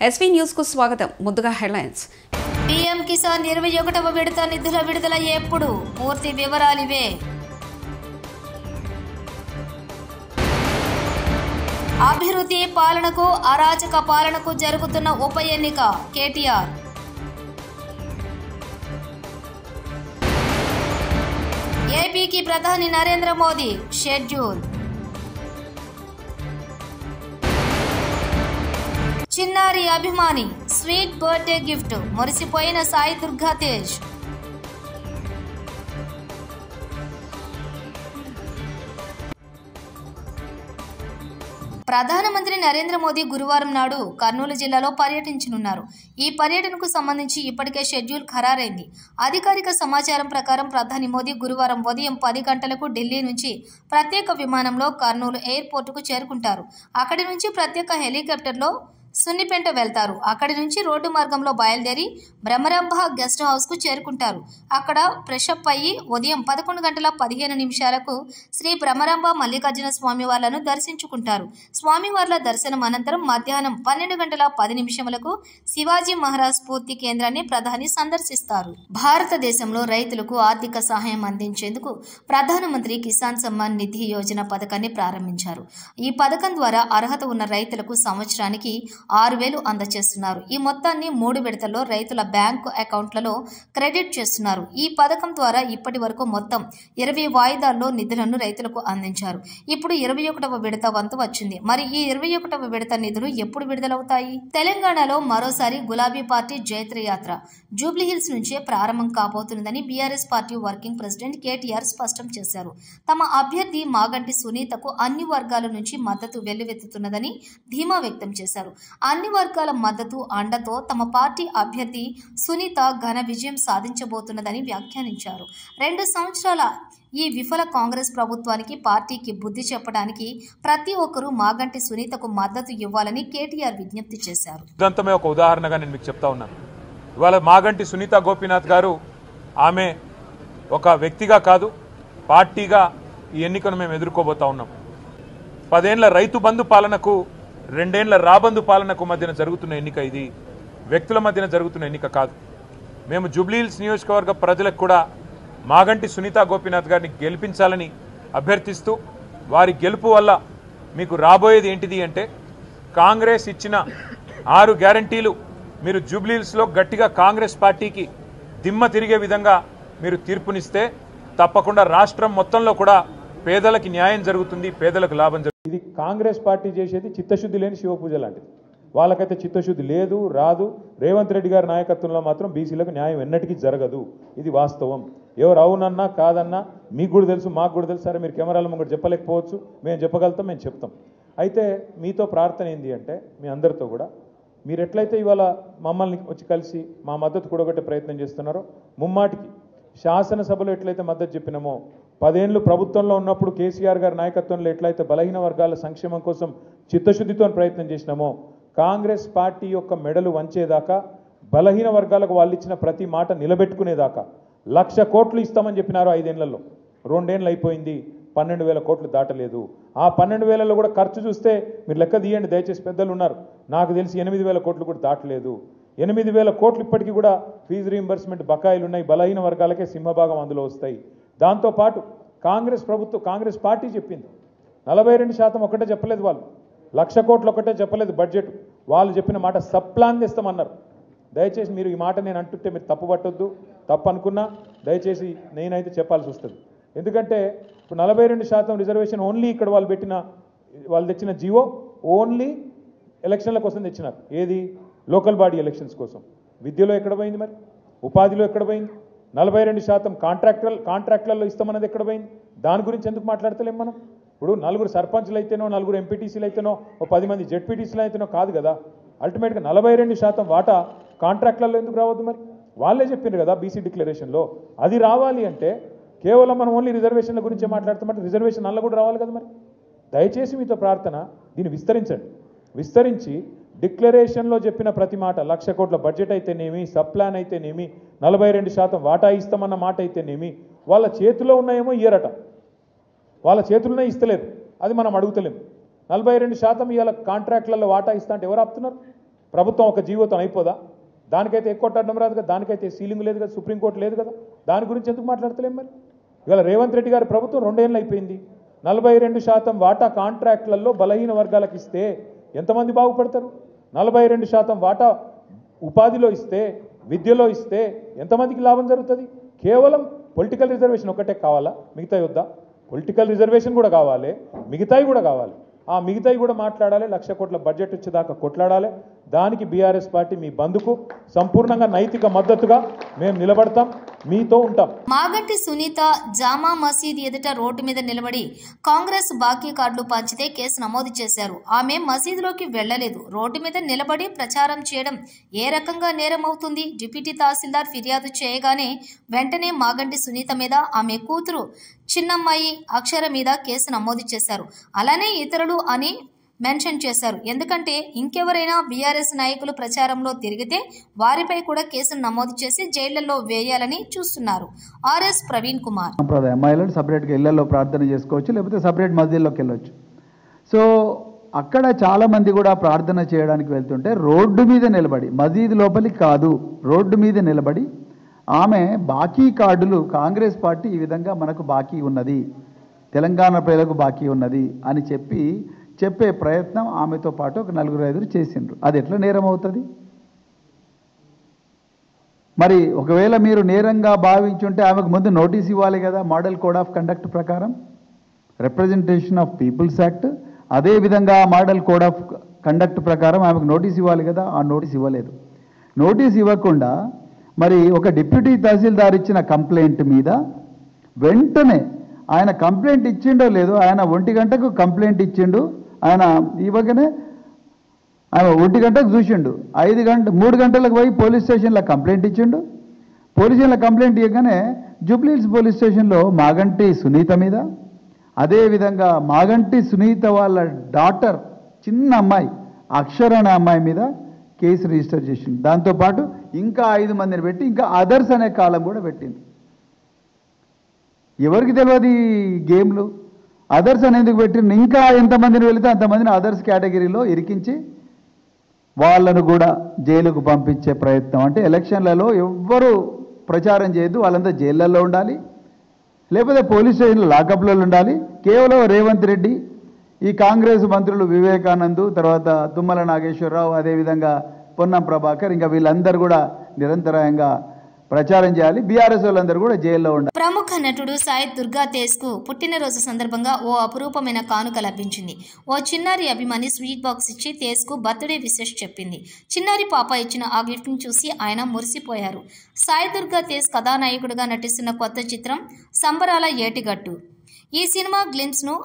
SV news కు స్వాగతం. ముందుగా హెడ్లైన్స్. పీఎం కిసాన్ 21వ విడత నిధుల విడుదల ఎప్పుడు? పూర్తి వివరాలు ఇవే. అభివృద్ధి పాలనకు అరాచక పాలనకు జరుగుతున్న ఉప ఎన్నిక కేటీఆర్. ఏపీకి ప్రధాని నరేంద్ర మోదీ షెడ్యూల్. చిన్నారి అభిమాని స్వీట్ బర్త్డే గిఫ్ట్ మురిసిపోయిన సాయి దుర్గా తేజ్. ప్రధానమంత్రి నరేంద్ర మోదీ గురువారం నాడు కర్నూలు జిల్లాలో పర్యటించనున్నారు. ఈ పర్యటనకు సంబంధించి ఇప్పటికే షెడ్యూల్ ఖరారైంది. అధికారిక సమాచారం ప్రకారం ప్రధాని మోదీ గురువారం ఉదయం 10 గంటలకు ఢిల్లీ నుంచి ప్రత్యేక విమానంలో కర్నూలు ఎయిర్పోర్టుకు చేరుకుంటారు. అక్కడి నుంచి ప్రత్యేక హెలికాప్టర్లో సున్నిపెంట వెళ్తారు. అక్కడి నుంచి రోడ్డు మార్గంలో బయలుదేరి బ్రహ్మరంభ గెస్ట్ హౌస్ కు చేరుకుంటారు. అక్కడ ఫ్రెషప్ అయ్యి ఉదయం 11:15 శ్రీ బ్రహ్మరంభ మల్లికార్జున స్వామివార్లను దర్శించుకుంటారు. స్వామివార్ల దర్శనం అనంతరం మధ్యాహ్నం 12:10 శివాజీ మహారాజ్ స్ఫూర్తి కేంద్రాన్ని ప్రధాని సందర్శిస్తారు. భారతదేశంలో రైతులకు ఆర్థిక సహాయం అందించేందుకు ప్రధానమంత్రి కిసాన్ సమ్మాన్ నిధి యోజన పథకాన్ని ప్రారంభించారు. ఈ పథకం ద్వారా అర్హత ఉన్న రైతులకు సంవత్సరానికి 6,000 అందజేస్తున్నారు. ఈ మొత్తాన్ని 3 విడతల్లో రైతుల బ్యాంకు అకౌంట్లలో క్రెడిట్ చేస్తున్నారు. ఈ పథకం ద్వారా ఇప్పటి వరకు మొత్తం 20 వాయిదాల్లో నిధులను రైతులకు అందించారు. ఇప్పుడు 21వ విడత వంతు వచ్చింది. మరి ఈ 21వ విడత నిధులు ఎప్పుడు విడుదలవుతాయి? తెలంగాణలో మరోసారి గులాబీ పార్టీ జైత్ర యాత్ర జూబ్లీహిల్స్ నుంచే ప్రారంభం కాబోతున్నదని BRS party working president KTR స్పష్టం చేశారు. తమ అభ్యర్థి మాగంటి సునీతకు అన్ని వర్గాల నుంచి మద్దతు వెల్లువెత్తుతున్నదని ధీమా వ్యక్తం చేశారు. అన్ని వర్గాల మద్దతు అండతో తమ పార్టీ అభ్యర్థి సునీత ఘన విజయం సాధించబోతున్నదని వ్యాఖ్యానించారు. 2 సంవత్సరాల ఈ విఫల కాంగ్రెస్ ప్రభుత్వానికి పార్టీకి బుద్ధి చెప్పడానికి ప్రతి ఒక్కరూ మాగంటి సునీతకు మద్దతు ఇవ్వాలని కేటీఆర్ విజ్ఞప్తి చేశారు. ఇదంతమే ఒక ఉదాహరణగా నేను మీకు చెప్తా ఉన్నాను. ఇవాళ మాగంటి సునీత గోపీనాథ్ గారు ఆమె ఒక వ్యక్తిగా కాదు పార్టీగా ఈ ఎన్నికను మేము ఎదుర్కోబోతా ఉన్నాం. 10 ఏళ్ల రైతు బంధు పాలనకు 2 ఏళ్ల రాబందు పాలనకు మధ్యన జరుగుతున్న ఎన్నిక. ఇది వ్యక్తుల మధ్యన జరుగుతున్న ఎన్నిక కాదు. మేము జూబ్లీహిల్స్ నియోజకవర్గ ప్రజలకు కూడా మాగంటి సునీత గోపీనాథ్ గారిని గెలిపించాలని అభ్యర్థిస్తూ వారి గెలుపు వల్ల మీకు రాబోయేది ఏంటిది అంటే కాంగ్రెస్ ఇచ్చిన 6 గ్యారంటీలు మీరు జూబ్లీహిల్స్లో గట్టిగా కాంగ్రెస్ పార్టీకి దిమ్మ తిరిగే విధంగా మీరు తీర్పునిస్తే తప్పకుండా రాష్ట్రం మొత్తంలో కూడా పేదలకి న్యాయం జరుగుతుంది, పేదలకు లాభం జరుగుతుంది. ఇది కాంగ్రెస్ పార్టీ చేసేది చిత్తశుద్ధి లేని శివపూజ లాంటిది. వాళ్ళకైతే చిత్తశుద్ధి లేదు, రాదు. రేవంత్ రెడ్డి గారి నాయకత్వంలో మాత్రం బీసీలకు న్యాయం ఎన్నటికీ జరగదు. ఇది వాస్తవం. ఎవరు అవునన్నా కాదన్నా మీకు కూడా తెలుసు, మాకు కూడా తెలుసు. సరే మీరు కెమెరాల ముందు చెప్పలేకపోవచ్చు, మేము చెప్పగలుగుతాం, మేము చెప్తాం. అయితే మీతో ప్రార్థన ఏంటి అంటే మీ అందరితో కూడా మీరు ఎట్లయితే ఇవాళ మమ్మల్ని వచ్చి కలిసి మా మద్దతు కూడగొట్టే ప్రయత్నం చేస్తున్నారో ముమ్మాటికి శాసనసభలో ఎట్లయితే మద్దతు చెప్పినామో 10 ఏళ్లు ప్రభుత్వంలో ఉన్నప్పుడు కేసీఆర్ గారి నాయకత్వంలో ఎట్లయితే బలహీన వర్గాల సంక్షేమం కోసం చిత్తశుద్ధితో ప్రయత్నం చేసినామో కాంగ్రెస్ పార్టీ యొక్క మెడలు వంచేదాకా బలహీన వర్గాలకు వాళ్ళు ఇచ్చిన ప్రతి మాట నిలబెట్టుకునేదాకా 1,00,000 కోట్లు ఇస్తామని చెప్పినారు. 5 ఏళ్లలో 2 ఏళ్ళు అయిపోయింది, 12,000 కోట్లు దాటలేదు. ఆ 12,000లో కూడా ఖర్చు చూస్తే మీరు లెక్క తీయండి దయచేసి, పెద్దలు ఉన్నారు, నాకు తెలిసి 8,000 కోట్లు కూడా దాటలేదు. 8,000 కోట్లు ఇప్పటికీ కూడా ఫీజు రీయింబర్స్మెంట్ బకాయిలు ఉన్నాయి. బలహీన వర్గాలకే సింహభాగం అందులో వస్తాయి. దాంతోపాటు కాంగ్రెస్ పార్టీ చెప్పింది 42% ఒకటే చెప్పలేదు. వాళ్ళు 1,00,000 కోట్లు ఒకటే చెప్పలేదు బడ్జెట్. వాళ్ళు చెప్పిన మాట సబ్ ప్లాన్ తెస్తామన్నారు. దయచేసి మీరు ఈ మాట నేను అంటుంటే మీరు తప్పు పట్టొద్దు, తప్పు అనుకున్నా దయచేసి నేనైతే చెప్పాల్సి వస్తుంది. ఎందుకంటే ఇప్పుడు 42% రిజర్వేషన్ ఓన్లీ ఇక్కడ వాళ్ళు తెచ్చిన జీవో ఓన్లీ ఎలక్షన్ల కోసం తెచ్చినారు. ఏది? లోకల్ బాడీ ఎలక్షన్స్ కోసం. విద్యలో ఎక్కడ పోయింది? మరి ఉపాధిలో ఎక్కడ పోయింది? 42% కాంట్రాక్టులలో ఇస్తామన్నది ఎక్కడ పోయింది? దాని గురించి ఎందుకు మాట్లాడతలేం మనం? ఇప్పుడు 4 సర్పంచ్లు అయితేనో 4 ఎంపీటీసీలు అయితేనో 10 మంది జెడ్పీటీసీలు అయితేనో కాదు కదా. అల్టిమేట్గా 42% వాటా కాంట్రాక్టులలో ఎందుకు రావద్దు? మరి వాళ్ళే చెప్పిండ్రు కదా బీసీ డిక్లరేషన్లో. అది రావాలి అంటే కేవలం మనం ఓన్లీ రిజర్వేషన్ల గురించే మాట్లాడుతామంటే రిజర్వేషన్ అల్ల కూడా రావాలి కదా. మరి దయచేసి మీతో ప్రార్థన, దీన్ని విస్తరించి డిక్లరేషన్లో చెప్పిన ప్రతి మాట 1,00,000 కోట్ల బడ్జెట్ అయితేనేమి, సబ్ ప్లాన్ అయితేనేమి, 42% వాటా ఇస్తామన్న మాట అయితేనేమి, వాళ్ళ చేతిలో ఉన్నాయేమో ఇయ్యరట, వాళ్ళ చేతుల్లోనే ఇస్తలేరు. అది మనం అడుగుతలేము. 42% ఇవాళ కాంట్రాక్టులలో వాటా ఇస్తా అంటే ఎవరు ఆపుతున్నారు? ప్రభుత్వం ఒక జీవోతో అయిపోదా? దానికైతే ఎక్కువ అడ్డం రాదు కదా, దానికైతే సీలింగ్ లేదు కదా, సుప్రీంకోర్టు లేదు కదా, దాని గురించి ఎందుకు మాట్లాడతలేం? మరి ఇవాళ రేవంత్ రెడ్డి గారి ప్రభుత్వం 2 ఏళ్ళు అయిపోయింది. 42% వాటా కాంట్రాక్ట్లలో బలహీన వర్గాలకు ఇస్తే ఎంతమంది బాగుపడతారు? 42% వాటా ఉపాధిలో ఇస్తే, విద్యలో ఇస్తే ఎంతమందికి లాభం జరుగుతుంది? కేవలం పొలిటికల్ రిజర్వేషన్ ఒకటే కావాలా? మిగతాయి వద్దా? పొలిటికల్ రిజర్వేషన్ కూడా కావాలి, మిగతాయి కూడా కావాలి. ఆ మిగతాయి కూడా మాట్లాడాలి. 1,00,000 కోట్ల బడ్జెట్ వచ్చేదాకా కొట్లాడాలి. దానికి బీఆర్ఎస్ పార్టీ మీ బంధుకు సంపూర్ణంగా నైతిక మద్దతుగా మేము నిలబడతాం, మీతో ఉంటాం. మాగంటి సునీత జామా మసీద్ ఎదుట రోడ్డు మీద నిలబడి కాంగ్రెస్ బాకీ కార్డులు పంచితే కేసు నమోదు చేశారు. ఆమె మసీదులోకి వెళ్లలేదు. రోడ్డు మీద నిలబడి ప్రచారం చేయడం ఏ రకంగా నేరం అవుతుంది? డిప్యూటీ తహసీల్దార్ ఫిర్యాదు చేయగానే వెంటనే మాగంటి సునీత మీద, ఆమె కూతురు చిన్నమ్మాయి అక్షర మీద కేసు నమోదు చేశారు. అలానే ఇతరులు అని మెన్షన్ చేశారు. ఎందుకంటే ఇంకెవరైనా బీఆర్ఎస్ నాయకులు ప్రచారంలో తిరిగితే వారిపై కూడా కేసులు నమోదు చేసి జైళ్లలో వేయాలని చూస్తున్నారు. ఆర్ఎస్ ప్రవీణ్ కుమార్. మహిళలు సపరేట్గా ఇళ్లలో ప్రార్థన చేసుకోవచ్చు, లేకపోతే సపరేట్ మస్జిద్లోకి వెళ్ళొచ్చు. సో అక్కడ చాలామంది కూడా ప్రార్థన చేయడానికి వెళ్తుంటే రోడ్డు మీద నిలబడి, మసీద్ లోపలికి కాదు, రోడ్డు మీద నిలబడి ఆమె బాకీ కార్డులు, కాంగ్రెస్ పార్టీ ఈ విధంగా మనకు బాకీ ఉన్నది, తెలంగాణ ప్రజలకు బాకీ ఉన్నది అని చెప్పే ప్రయత్నం ఆమెతో పాటు ఒక 4-5 చేసిండ్రు. అది ఎట్లా నేరం అవుతుంది? మరి ఒకవేళ మీరు నేరంగా భావించుంటే ఆమెకు ముందు నోటీస్ ఇవ్వాలి కదా, మోడల్ కోడ్ ఆఫ్ కండక్ట్ ప్రకారం, రిప్రజెంటేషన్ ఆఫ్ పీపుల్స్ యాక్ట్, అదేవిధంగా మోడల్ కోడ్ ఆఫ్ కండక్ట్ ప్రకారం ఆమెకు నోటీస్ ఇవ్వాలి కదా. ఆ నోటీస్ ఇవ్వలేదు. నోటీస్ ఇవ్వకుండా మరి ఒక డిప్యూటీ తహసీల్దార్ ఇచ్చిన కంప్లైంట్ మీద వెంటనే ఆయన కంప్లైంట్ ఇచ్చిండో లేదో, ఆయన 1 గంటకు కంప్లైంట్ ఇచ్చిండు. ఆయన ఇవ్వగానే ఆయన 1 గంటకు చూసిండు, 3 గంటలకు పోయి పోలీస్ స్టేషన్లో కంప్లైంట్ ఇచ్చిండు. పోలీస్ స్టేషన్లో కంప్లైంట్ ఇవ్వగానే జూబ్లీహిల్స్ పోలీస్ స్టేషన్లో మాగంటి సునీత మీద, అదేవిధంగా మాగంటి సునీత వాళ్ళ డాటర్ చిన్న అమ్మాయి అక్షర అనే అమ్మాయి మీద కేసు రిజిస్టర్ చేసింది. దాంతోపాటు ఇంకా 5 మందిని పెట్టి ఇంకా అదర్స్ అనే కాలం కూడా పెట్టింది. ఎవరికి తెలియదు ఈ గేమ్లు? అదర్స్ అని ఎందుకు పెట్టింది? ఇంకా ఎంతమందిని వెళితే అంతమందిని అదర్స్ కేటగిరీలో ఇరికించి వాళ్ళను కూడా జైలుకు పంపించే ప్రయత్నం. అంటే ఎలక్షన్లలో ఎవ్వరూ ప్రచారం చేయొద్దు, వాళ్ళంతా జైళ్ళల్లో ఉండాలి, లేకపోతే పోలీస్ స్టేషన్లో లాకప్లలో ఉండాలి. కేవలం రేవంత్ రెడ్డి, ఈ కాంగ్రెస్ మంత్రులు వివేకానంద్, తర్వాత తుమ్మల నాగేశ్వరరావు, అదేవిధంగా పొన్నం ప్రభాకర్, ఇంకా వీళ్ళందరూ కూడా నిరంతరాయంగా ప్రచారం చేయాలి. బీఆర్ఎస్ వాళ్ళందరూ కూడా జైల్లో ఉండాలి. ప్రముఖ నటుడు సాయి దుర్గా తేజ్ కు పుట్టినరోజు సందర్భంగా ఓ అపురూపమైన కానుక లభించింది. ఓ చిన్నారి అభిమాని స్వీట్ బాక్స్ ఇచ్చి తేజ్ కు బర్త్డే విషెస్ చెప్పింది. చిన్నారి పాప ఇచ్చిన ఆ గిఫ్ట్ ను చూసి ఆయన మురిసిపోయారు. సాయి దుర్గా తేజ్ కథానాయకుడిగా నటిస్తున్న కొత్త చిత్రం సంబరాల ఏటిగట్టు. ఈ సినిమా గ్లిమ్స్ ను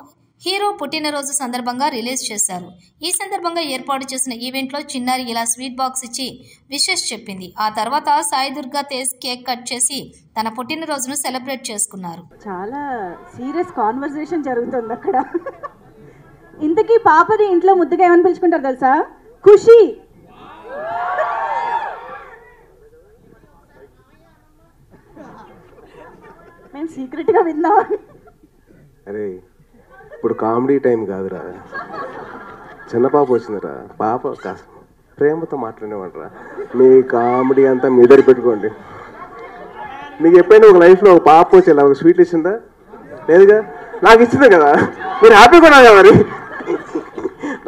హీరో పుట్టినరోజు సందర్భంగా రిలీజ్ చేశారు. ఈ సందర్భంగా ఏర్పాటు చేసిన ఈవెంట్లో చిన్నారి ఇలా స్వీట్ బాక్స్ ఇచ్చి విషెస్ చెప్పింది. ఆ తర్వాత సాయి దుర్గా తేజ్ కేక్ కట్ చేసి తన పుట్టినరోజును సెలబ్రేట్ చేసుకున్నారు. చాలా సీరియస్ కాన్వర్సేషన్ జరుగుతుంది అక్కడ. ఇంతకీ పాపది ఇంట్లో ముద్దుగా ఏమని పిలుచుకుంటారు తెలుసా? ఖుషి. మేము సీక్రెట్గా విందాం. అరే ఇప్పుడు కామెడీ టైం కాదురా, చిన్న పాప వచ్చిందిరా, పాప కాస్త ప్రేమతో మాట్లాడేమంటారా. మీ కామెడీ అంతా మీ దగ్గర పెట్టుకోండి. మీకు ఎప్పుడైనా ఒక లైఫ్లో ఒక పాప వచ్చేలా ఒక స్వీట్ ఇచ్చిందా? లేదుగా. నాకు ఇచ్చింది కదా, మీరు హ్యాపీగా ఉన్నా కదా. మరి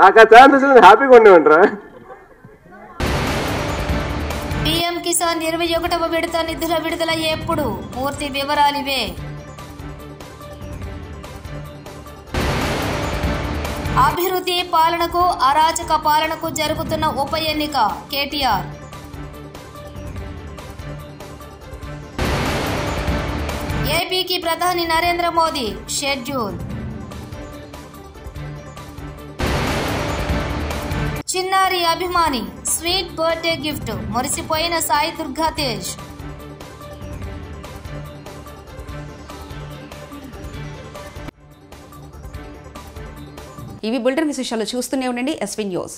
నాకు ఆ ఛాన్స్ వచ్చింది, హ్యాపీగా ఉండేమంటారా. పీఎం కిసాన్ 21వ విడత నిధుల విడుదల ఎప్పుడు? పూర్తి వివరాలు ఇవే. అభివృద్ధి పాలనకు అరాచక పాలనకు జరుగుతున్న ఉప ఎన్నిక కేటీఆర్. ఏపీకి ప్రధాని నరేంద్ర మోదీ షెడ్యూల్. చిన్నారి అభిమాని స్వీట్ బర్త్డే గిఫ్ట్, మురిసిపోయిన సాయి దుర్గా తేజ్. ఇవి బులెటిన్ విశేషాలు. చూస్తూనే ఉండండి ఎస్వీ న్యూస్.